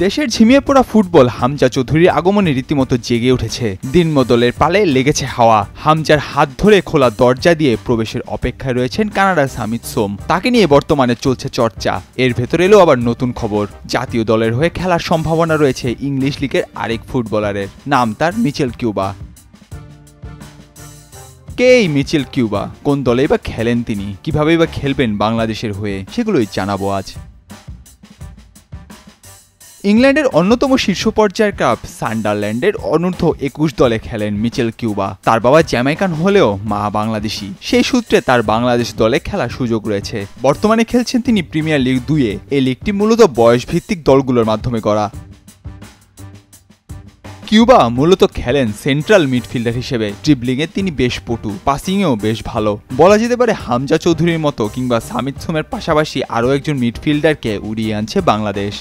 দেশের ঝিমিয়ে পড়া ফুটবল হামজা চৌধুরীর আগমনে রীতিমতো জেগে উঠেছে। দিনবদলের পালে লেগেছে হাওয়া। হামজার হাত ধরে খোলা দরজা দিয়ে প্রবেশের অপেক্ষায় রয়েছেন কানাডার সামিত সোম। তাকে নিয়ে বর্তমানে চলছে চর্চা। এর ভেতরে এলো আবার নতুন খবর, জাতীয় দলের হয়ে খেলার সম্ভাবনা রয়েছে ইংলিশ লিগের আরেক ফুটবলারের, নাম তার মিচেল কিউবা। কে এই মিচেল কিউবা? কোন দলেই বা খেলেন তিনি? কিভাবেই বা খেলবেন বাংলাদেশের হয়ে? সেগুলোই জানাবো আজ। ইংল্যান্ডের অন্যতম শীর্ষ পর্যায়ের ক্লাব সান্ডারল্যান্ডের অনূর্ধ্ব ২১ দলে খেলেন মিচেল কিউবা। তার বাবা জ্যামাইকান হলেও মা বাংলাদেশি। সেই সূত্রে তার বাংলাদেশ দলে খেলার সুযোগ রয়েছে। বর্তমানে খেলছেন তিনি প্রিমিয়ার লিগ ২-এ। এই লিগটি মূলত বয়সভিত্তিক দলগুলোর মাধ্যমে গড়া। কিউবা মূলত খেলেন সেন্ট্রাল মিডফিল্ডার হিসেবে। ড্রিবলিংয়ে তিনি বেশ পটু, পাসিংয়েও বেশ ভালো। বলা যেতে পারে হামজা চৌধুরীর মতো কিংবা সামিত সোমের পাশাপাশি আরও একজন মিডফিল্ডারকে উড়িয়ে আনছে বাংলাদেশ।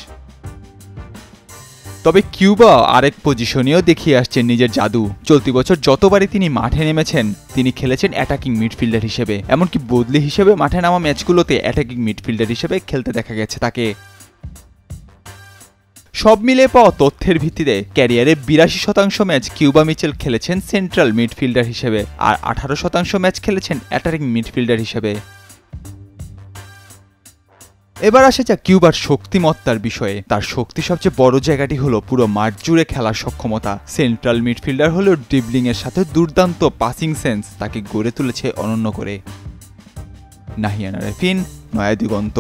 তবে কিউবা আরেক পজিশনেও দেখিয়ে আসছেন নিজের জাদু। চলতি বছর যতবারই তিনি মাঠে নেমেছেন তিনি খেলেছেন অ্যাটাকিং মিডফিল্ডার হিসেবে। এমনকি বদলি হিসেবে মাঠে নামা ম্যাচগুলোতে অ্যাটাকিং মিডফিল্ডার হিসেবে খেলতে দেখা গেছে তাকে। সব মিলে পাওয়া তথ্যের ভিত্তিতে ক্যারিয়ারে ৮২% ম্যাচ কিউবা মিচেল খেলেছেন সেন্ট্রাল মিডফিল্ডার হিসেবে, আর ১৮% ম্যাচ খেলেছেন অ্যাটাকিং মিডফিল্ডার হিসেবে। এবার আসা যাক কিউবার শক্তিমত্তার বিষয়ে। তার শক্তি সবচেয়ে বড় জায়গাটি হলো পুরো মাঠ জুড়ে খেলার সক্ষমতা। সেন্ট্রাল মিডফিল্ডার হলেও ড্রিবলিং এর সাথে দুর্দান্ত পাসিং সেন্স তাকে গড়ে তুলেছে অনন্য করে। নাহিয়ান আরেফিন, নয়া দিগন্ত।